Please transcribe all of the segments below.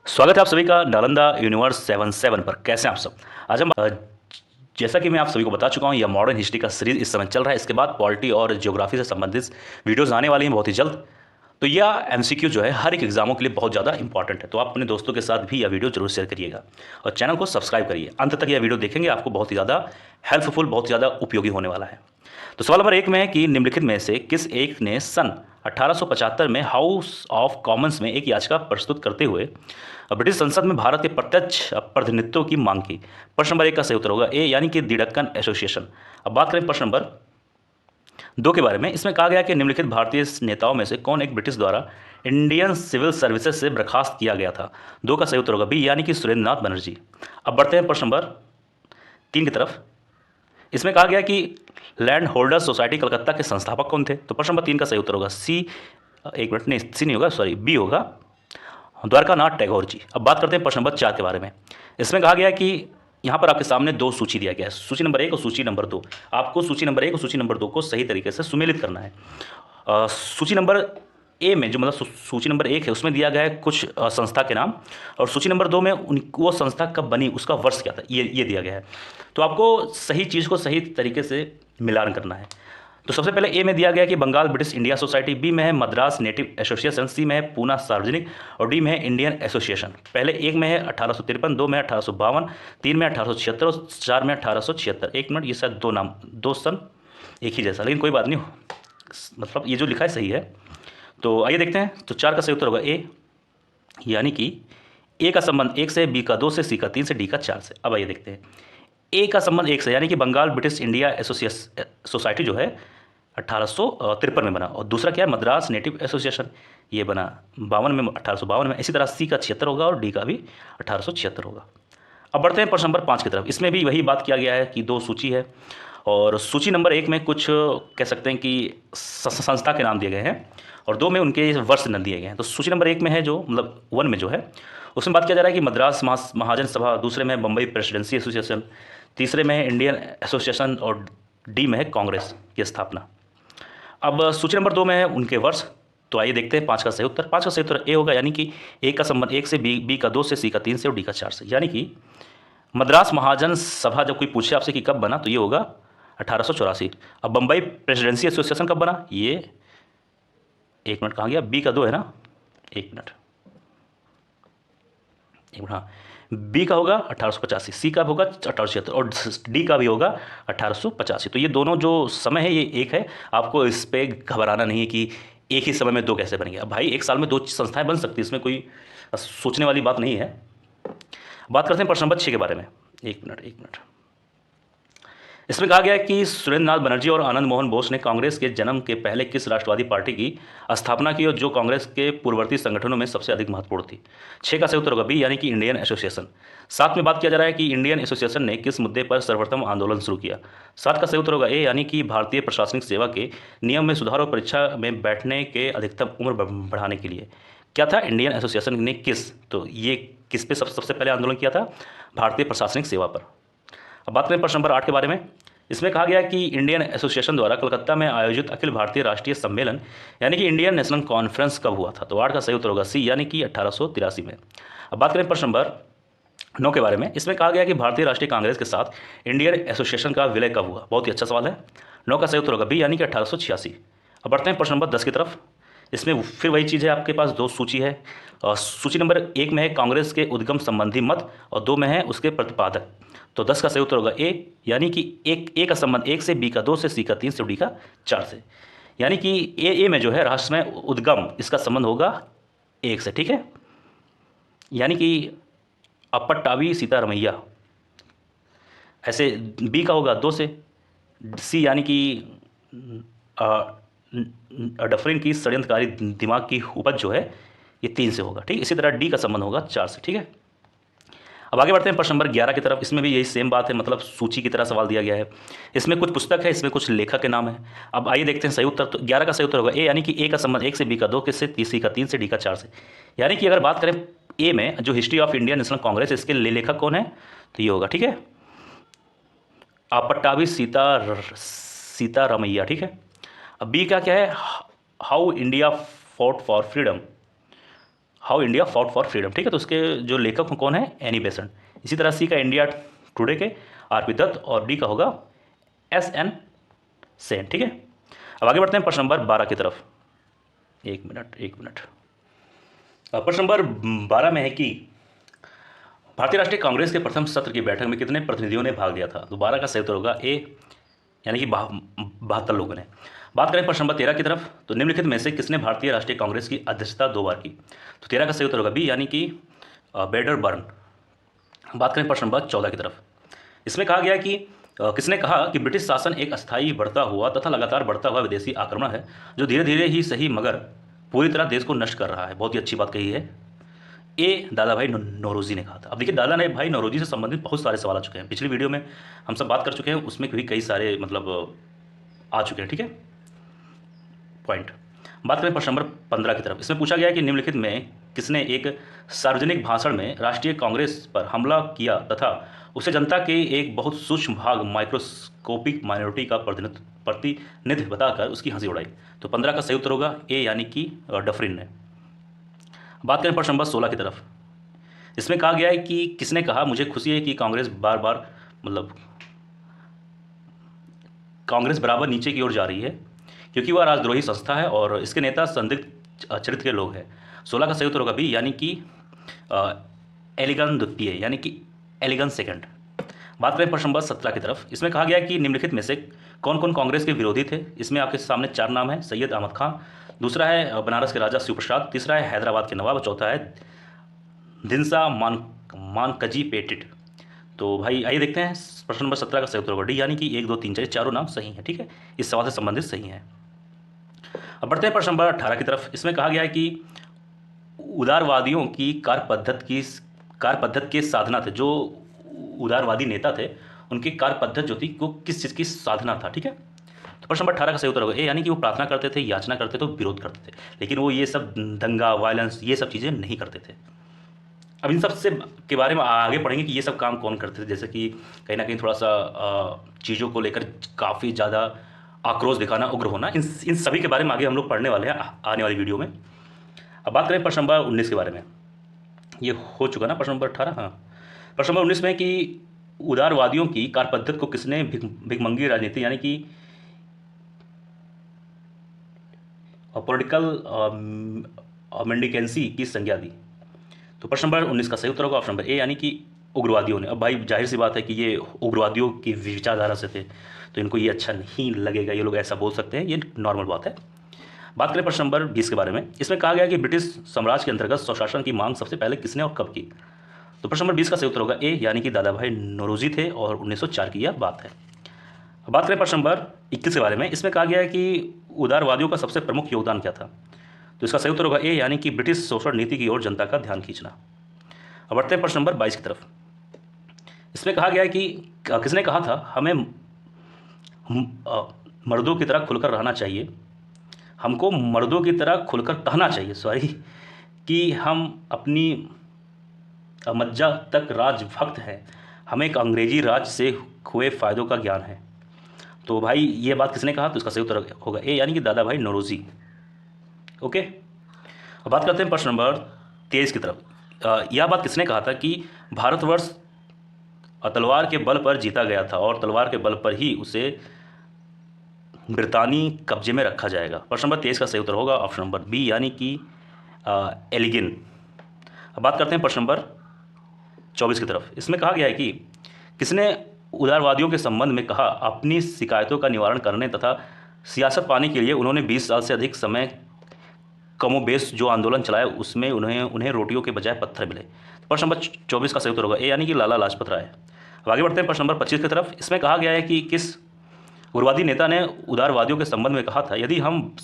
स्वागत है आप सभी का नालंदा यूनिवर्स 77 पर। कैसे हैं आप सब। आज हम जैसा कि मैं आप सभी को बता चुका हूं, यह मॉडर्न हिस्ट्री का सीरीज इस समय चल रहा है। इसके बाद पॉलिटी और ज्योग्राफी से संबंधित वीडियोस आने वाली हैं बहुत ही जल्द। तो यह एमसीक्यू जो है हर एक एग्जामों के लिए बहुत ज़्यादा इंपॉर्टेंट है, तो आप अपने दोस्तों के साथ भी यह वीडियो जरूर शेयर करिएगा और चैनल को सब्सक्राइब करिए। अंत तक यह वीडियो देखेंगे, आपको बहुत ही ज़्यादा हेल्पफुल, बहुत ही ज़्यादा उपयोगी होने वाला है। तो सवाल नंबर 1 में है कि निम्नलिखित में से किस एक ने सन 1875 में हाउस ऑफ कॉमन्स में एक याचिका प्रस्तुत करते हुए ब्रिटिश संसद में भारत के प्रत्यक्ष प्रतिनिधित्व की मांग की। प्रश्न नंबर 1 का सही उत्तर होगा ए, यानी कि द डेक्कन एसोसिएशन। अब बात करें प्रश्न नंबर 2 के बारे में। इसमें कहा गया कि निम्नलिखित भारतीय नेताओं में से कौन एक ब्रिटिश द्वारा इंडियन सिविल सर्विसेज से बर्खास्त किया गया था। 2 का सही उत्तर होगा बी, यानी कि सुरेंद्र नाथ बनर्जी। अब बढ़ते हैं प्रश्न नंबर 3 की तरफ। इसमें कहा गया कि लैंड होल्डर सोसाइटी कलकत्ता के संस्थापक कौन थे। तो प्रश्न नंबर 3 का सही उत्तर होगा सी, एक मिनट, नहीं सी नहीं होगा, सॉरी बी होगा, द्वारकानाथ टैगोर जी। अब बात करते हैं प्रश्न नंबर 4 के बारे में। इसमें कहा गया कि यहाँ पर आपके सामने दो सूची दिया गया है, सूची नंबर 1 और सूची नंबर 2। आपको सूची नंबर 1 और सूची नंबर 2 को सही तरीके से सुमेलित करना है। सूची नंबर ए में जो मतलब सूची नंबर 1 है उसमें दिया गया है कुछ संस्था के नाम, और सूची नंबर 2 में वो संस्था कब बनी, उसका वर्ष क्या था, ये दिया गया है। तो आपको सही चीज़ को सही तरीके से मिलान करना है। तो सबसे पहले ए में दिया गया कि Bengal British India society, B में है मद्रास नेटिव एसोसिएशन, सी में है पूना सार्वजनिक, और डी में है इंडियन एसोसिएशन। पहले एक में है 1853, 2 में 1852, 3 में 1876 और 4 में 1876। एक मिनट, ये शायद दो नाम, दो सन एक ही जैसा, लेकिन कोई बात नहीं, मतलब ये जो लिखा है सही है। तो आइए देखते हैं। तो 4 का सही उत्तर होगा ए, यानी कि ए का संबंध 1 से, बी का 2 से, सी का 3 से, डी का 4 से। अब आइए देखते हैं। ए का संबंध 1 से, यानी कि Bengal British India association society जो है 1853 में बना, और दूसरा क्या है, मद्रास नेटिव एसोसिएशन, ये बना 52 में, 1852 में। इसी तरह सी का 76 होगा और डी का भी 1876 होगा। अब बढ़ते हैं प्रश्न नंबर 5 की तरफ। इसमें भी वही बात किया गया है कि दो सूची है, और सूची नंबर 1 में कुछ कह सकते हैं कि संस्था के नाम दिए गए हैं, और 2 में उनके वर्ष न दिए गए हैं। तो सूची नंबर 1 में है जो मतलब 1 में जो है उसमें बात किया जा रहा है कि मद्रास महाजन सभा, दूसरे में बम्बई प्रेसिडेंसी एसोसिएशन, तीसरे में है इंडियन एसोसिएशन, और डी में है कांग्रेस की स्थापना। अब सूची नंबर 2 में है उनके वर्ष। तो आइए देखते हैं 5 का सही उत्तर। 5 का सही उत्तर ए होगा, यानी कि ए का संबंध 1 से, बी का 2 से, सी का 3 से और डी का 4 से। यानी कि मद्रास महाजन सभा जब कोई पूछे आपसे कि कब बना, तो ये होगा 1884। अब बम्बई प्रेसिडेंसी एसोसिएशन कब बना, ये एक मिनट कहाँ गया, बी का 2 है ना, एक मिनट, हाँ, बी का होगा 1885, सी का होगा 1876 और डी का भी होगा 1885। तो ये दोनों जो समय है ये एक है। आपको इस पर घबराना नहीं है कि एक ही समय में दो कैसे बन गया। अब भाई एक साल में दो संस्थाएं बन सकती है, इसमें कोई सोचने वाली बात नहीं है। बात करते हैं प्रश्न नंबर 6 के बारे में। एक मिनट। इसमें कहा गया है कि सुरेंद्र नाथ बनर्जी और आनंद मोहन बोस ने कांग्रेस के जन्म के पहले किस राष्ट्रवादी पार्टी की स्थापना की, और जो कांग्रेस के पूर्ववर्ती संगठनों में सबसे अधिक महत्वपूर्ण थी। 6 का सही उत्तर होगा बी, यानी कि इंडियन एसोसिएशन। 7 में बात किया जा रहा है कि इंडियन एसोसिएशन ने किस मुद्दे पर सर्वप्रथम आंदोलन शुरू किया। 7 का सही उत्तर होगा ए, यानी कि भारतीय प्रशासनिक सेवा के नियम में सुधार और परीक्षा में बैठने के अधिकतम उम्र बढ़ाने के लिए। क्या था, इंडियन एसोसिएशन ने किस, तो ये किस पे सबसे पहले आंदोलन किया था, भारतीय प्रशासनिक सेवा पर। अब बात करें प्रश्न नंबर 8 के बारे में। इसमें कहा गया कि इंडियन एसोसिएशन द्वारा कलकत्ता में आयोजित अखिल भारतीय राष्ट्रीय सम्मेलन यानी कि इंडियन नेशनल कॉन्फ्रेंस कब हुआ था। तो 8 का सही उत्तर होगा सी, यानी कि 1883 में। अब बात करें प्रश्न नंबर 9 के बारे में। इसमें कहा गया कि भारतीय राष्ट्रीय कांग्रेस के साथ इंडियन एसोसिएशन का विलय कब हुआ। बहुत ही अच्छा सवाल है। 9 का सही उत्तर होगा बी, यानी कि 1886। अब बढ़ते हैं प्रश्न नंबर 10 की तरफ। इसमें फिर वही चीज़ है, आपके पास दो सूची है। सूची नंबर 1 में है कांग्रेस के उद्गम संबंधी मत, और 2 में है उसके प्रतिपादक। तो 10 का सही उत्तर होगा ए, यानी कि ए का संबंध 1 से, बी का 2 से, सी का 3 से, डी का 4 से। यानी कि ए में जो है राष्ट्र में उद्गम, इसका संबंध होगा 1 से, ठीक है। यानी कि अपट्टावी सीतारमैया, ऐसे बी का होगा 2 से, सी यानी कि डफरिन की षड्यंत्रकारी दिमाग की उपज जो है ये 3 से होगा, ठीक। इसी तरह डी का संबंध होगा 4 से, ठीक है। अब आगे बढ़ते हैं प्रश्न नंबर 11 की तरफ। इसमें भी यही सेम बात है, मतलब सूची की तरह सवाल दिया गया है। इसमें कुछ पुस्तक है, इसमें कुछ लेखक के नाम है। अब आइए देखते हैं सही उत्तर। तो 11 का सही उत्तर होगा ए, यानी कि ए का संबंध 1 से, बी का 2 से, सी का 3 से, डी का 4 से। यानी कि अगर बात करें ए में जो history of Indian national Congress, इसके लेखक कौन है, तो ये होगा, ठीक है, पट्टाभी सीतारमैया, ठीक है। अब बी का क्या है, how India fought for freedom, how India fought for freedom, ठीक है। तो उसके जो लेखक कौन है, एनी बेसेंट। इसी तरह सी का इंडिया टुडे के आरपी दत्त, और डी का होगा एस एन सेन, ठीक है। अब आगे बढ़ते हैं प्रश्न नंबर 12 की तरफ। एक मिनट। प्रश्न नंबर 12 में है कि भारतीय राष्ट्रीय कांग्रेस के प्रथम सत्र की बैठक में कितने प्रतिनिधियों ने भाग लिया था। तो 12 का सही उत्तर होगा ए, यानी कि 72 लोगों ने। बात करें प्रश्न नंबर 13 की तरफ, तो निम्नलिखित में से किसने भारतीय राष्ट्रीय कांग्रेस की अध्यक्षता 2 बार की। तो 13 का सही उत्तर होगा बी, यानी कि बेडर बर्न। बात करें प्रश्न नंबर 14 की तरफ, इसमें कहा गया कि किसने कहा कि ब्रिटिश शासन एक अस्थायी बढ़ता हुआ तथा लगातार बढ़ता हुआ विदेशी आक्रमण है जो धीरे धीरे ही सही मगर पूरी तरह देश को नष्ट कर रहा है। बहुत ही अच्छी बात कही है। ए, दादा भाई नौरोजी ने कहा था। अब देखिए, दादा भाई नौरोजी से संबंधित बहुत सारे सवाल आ चुके हैं, पिछली वीडियो में हम सब बात कर चुके हैं, उसमें भी कई सारे मतलब आ चुके हैं, ठीक है, पॉइंट। बात करें प्रश्न नंबर 15 की तरफ, इसमें पूछा गया है कि निम्नलिखित में किसने एक सार्वजनिक भाषण में राष्ट्रीय कांग्रेस पर हमला किया तथा उसे जनता के एक बहुत सूक्ष्म भाग माइक्रोस्कोपिक माइनॉरिटी का प्रतिनिधि बताकर उसकी हंसी उड़ाई। तो 15 का सही उत्तर होगा ए, यानी कि डफरिन ने। बात करें प्रश्न नंबर 16 की तरफ, इसमें कहा गया है कि किसने कहा मुझे खुशी है कि कांग्रेस बार बार मतलब कांग्रेस बराबर नीचे की ओर जा रही है क्योंकि वह राजद्रोही संस्था है और इसके नेता संदिग्ध चरित्र के लोग हैं। 16 का सही उत्तर होगा बी, यानी कि एलिगन द्वितीय, यानी कि एलिगन सेकंड। बात करें प्रश्न नंबर 17 की तरफ, इसमें कहा गया है कि निम्नलिखित में से कौन कौन कांग्रेस के विरोधी थे। इसमें आपके सामने 4 नाम है। सैयद अहमद खान, दूसरा है बनारस के राजा शिव प्रसाद, तीसरा है हैदराबाद के नवाब, चौथा है धिनसा मानकजी पेटिट। तो भाई आइए देखते हैं प्रश्न नंबर 17 का सही उत्तर होगा डी, यानी कि 1 2 3 4 चारों नाम सही हैं, ठीक है, इस सवाल से संबंधित सही हैं। अब बढ़ते हैं प्रश्न नंबर 18 की तरफ। इसमें कहा गया है कि उदारवादियों की कार्य पद्धति के साधना थे, जो उदारवादी नेता थे उनकी कार्य पद्धति जो थी वो किस चीज़ की साधना था, ठीक है। तो प्रश्न नंबर 18 का सही उत्तर होगा ए, यानी कि वो प्रार्थना करते थे, याचना करते थे, विरोध करते थे, लेकिन वो ये सब दंगा वायलेंस ये सब चीज़ें नहीं करते थे। अब इन सब से के बारे में आगे पढ़ेंगे कि ये सब काम कौन करते थे, जैसे कि कहीं ना कहीं थोड़ा सा चीज़ों को लेकर काफ़ी ज़्यादा आक्रोश दिखाना, उग्र होना, इन सभी के बारे में आगे हम लोग पढ़ने वाले हैं आने वाली वीडियो में। अब बात करें प्रश्न नंबर 19 के बारे में। ये हो चुका ना प्रश्न नंबर 18। हाँ, प्रश्न नंबर 19 में कि उदारवादियों की कार्य पद्धति को किसने भिखमंगी राजनीति यानी कि पॉलिटिकल मेंडिकेंसी की संज्ञा दी। तो प्रश्न नंबर 19 का सही उत्तर होगा ऑप्शन नंबर ए, यानी कि उग्रवादियों ने। अब भाई जाहिर सी बात है कि ये उग्रवादियों की विचारधारा से थे तो इनको ये अच्छा नहीं लगेगा, ये लोग ऐसा बोल सकते हैं, ये नॉर्मल बात है। बात करें प्रश्न नंबर 20 के बारे में। इसमें कहा गया कि ब्रिटिश साम्राज्य के अंतर्गत स्वशासन की मांग सबसे पहले किसने और कब की। तो प्रश्न नंबर 20 का सही उत्तर होगा ए, यानी कि दादा भाई नौरोजी थे और 1904 की यह बात है। बात करें प्रश्न नंबर 21 के बारे में। इसमें कहा गया है कि उदारवादियों का सबसे प्रमुख योगदान क्या था। तो इसका सही उत्तर होगा ए, यानी कि ब्रिटिश शोषण नीति की ओर जनता का ध्यान खींचना। अब बढ़ते हैं प्रश्न नंबर 22 की तरफ। इसमें कहा गया है कि किसने कहा था हमें मर्दों की तरह खुलकर रहना चाहिए, हमको मर्दों की तरह खुलकर कहना चाहिए कि हम अपनी मज्जा तक राजभक्त हैं, हमें एक अंग्रेजी राज से हुए फ़ायदों का ज्ञान है। तो भाई ये बात किसने कहा। तो इसका सही उत्तर होगा ए, यानी कि दादा भाई नौरोजी। ओके, अब बात करते हैं प्रश्न नंबर 23 की तरफ। यह बात किसने कहा था कि भारतवर्ष तलवार के बल पर जीता गया था और तलवार के बल पर ही उसे ब्रितानी कब्जे में रखा जाएगा। प्रश्न नंबर 23 का सही उत्तर होगा ऑप्शन नंबर बी, यानी कि एलिगिन। अब बात करते हैं प्रश्न नंबर 24 की तरफ। इसमें कहा गया है कि किसने उदारवादियों के संबंध में कहा अपनी शिकायतों का निवारण करने तथा सियासत पाने के लिए उन्होंने 20 साल से अधिक समय कमोबेश जो आंदोलन चलाया उसमें उन्हें रोटियों के बजाय पत्थर मिले। प्रश्न नंबर 24 का सही उत्तर होगा ए, यानी कि लाला लाजपत राय। अब आगे बढ़ते हैं प्रश्न नंबर 25 की तरफ। इसमें कहा गया है कि किस उग्रवादी नेता ने उदारवादियों के संबंध में कहा था यदि हम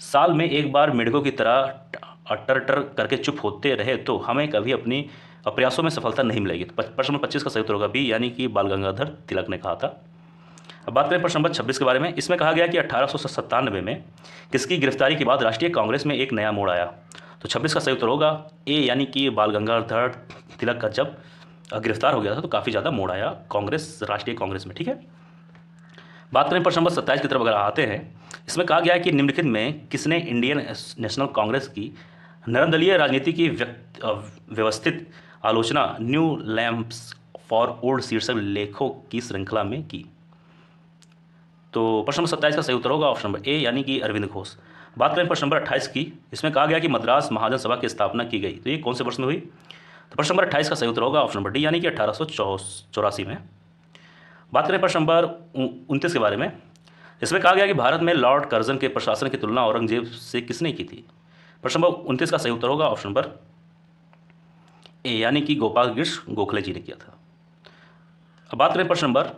साल में एक बार मेढकों की तरह टर करके चुप होते रहे तो हमें कभी अपनी प्रयासों में सफलता नहीं मिलेगी। तो प्रश्न नंबर 25 का सही उत्तर होगा बी, यानी कि बाल गंगाधर तिलक ने कहा था। अब बात करें प्रश्न नंबर 26 के बारे में। इसमें कहा गया कि 1897 में किसकी गिरफ्तारी के बाद राष्ट्रीय कांग्रेस में एक नया मोड़ आया। तो 26 का सही उत्तर होगा ए, यानी कि बाल गंगाधर तिलक का जब गिरफ्तार हो गया था तो काफ़ी ज़्यादा मोड़ आया कांग्रेस, राष्ट्रीय कांग्रेस में, ठीक है। बात करें प्रश्न नंबर 27 की तरफ अगर आते हैं। इसमें कहा गया है कि निम्नलिखित में किसने इंडियन नेशनल कांग्रेस की नरदलीय राजनीति की व्यवस्थित आलोचना न्यू लैम्प्स फॉर ओल्ड शीर्षक लेखों की श्रृंखला में की। तो प्रश्न नंबर 27 का सही उत्तर होगा ऑप्शन नंबर ए यानी कि अरविंद घोष। बात करें प्रश्न नंबर 28 की, इसमें कहा गया कि मद्रास महाजन सभा की स्थापना की गई, तो ये कौन से वर्ष में हुई? तो प्रश्न नंबर 28 का सही उत्तर होगा ऑप्शन नंबर डी यानी कि 1884 में। बात करें प्रश्न नंबर 29 के बारे में, इसमें कहा गया कि भारत में लॉर्ड कर्जन के प्रशासन की तुलना औरंगजेब से किसने की थी? प्रश्न नंबर 29 का सही उत्तर होगा ऑप्शन नंबर ए यानी कि गोपाल कृष्ण गोखले जी ने किया था। अब बात करें प्रश्न नंबर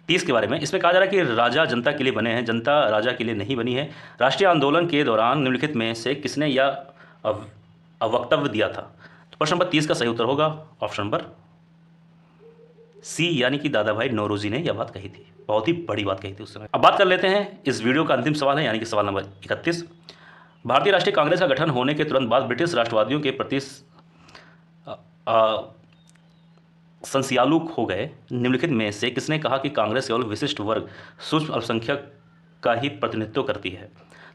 30 के बारे में, इसमें कहा जा रहा है कि राजा जनता के लिए बने हैं, जनता राजा के लिए नहीं बनी है। राष्ट्रीय आंदोलन के दौरान निम्नलिखित में से किसने यह वक्तव्य दिया था? तो प्रश्न नंबर 30 का सही उत्तर होगा ऑप्शन नंबर सी यानी कि दादा भाई नौरोजी ने यह बात कही थी। बहुत ही बड़ी बात कही थी उस समय। अब बात कर लेते हैं इस वीडियो का अंतिम सवाल है यानी कि सवाल नंबर 31। भारतीय राष्ट्रीय कांग्रेस का गठन होने के तुरंत बाद ब्रिटिश राष्ट्रवादियों के प्रति संशयालु हो गए। निम्नलिखित में से किसने कहा कि कांग्रेस केवल विशिष्ट वर्ग सूक्ष्म अल्पसंख्यक का ही प्रतिनिधित्व करती है?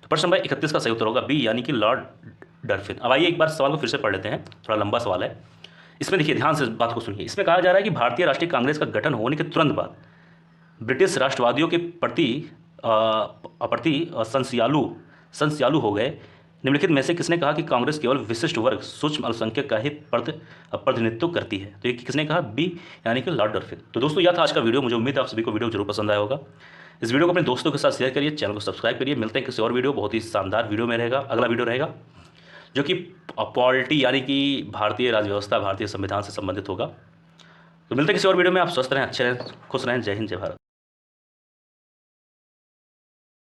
तो प्रश्न नंबर 31 का सही उत्तर होगा बी यानी कि लॉर्ड डरफिन। अब आइए एक बार सवाल को फिर से पढ़ लेते हैं, थोड़ा लंबा सवाल है। इसमें देखिए ध्यान से बात को सुनिए। इसमें कहा जा रहा है कि भारतीय राष्ट्रीय कांग्रेस का गठन होने के तुरंत बाद ब्रिटिश राष्ट्रवादियों के प्रति संशयालु हो गए। निम्नलिखित में से किसने कहा कि कांग्रेस केवल विशिष्ट वर्ग सूक्ष्म अल्पसंख्यक का ही प्रतिनिधित्व करती है? तो ये किसने कहा? बी यानी कि लॉर्ड डरफिन। तो दोस्तों यह था आज का वीडियो। मुझे उम्मीद है आप सभी को वीडियो जरूर पसंद आया होगा। इस वीडियो को अपने दोस्तों के साथ शेयर करिए, चैनल को सब्सक्राइब करिए। मिलते हैं किसी और वीडियो, बहुत ही शानदार वीडियो में रहेगा। अगला वीडियो रहेगा जो कि पॉलिटी यानी कि भारतीय राज्य व्यवस्था, भारतीय संविधान से संबंधित होगा। तो मिलते हैं किसी और वीडियो में। आप स्वस्थ रहें, अच्छे रहें, खुश रहें। जय हिंद, जय भारत।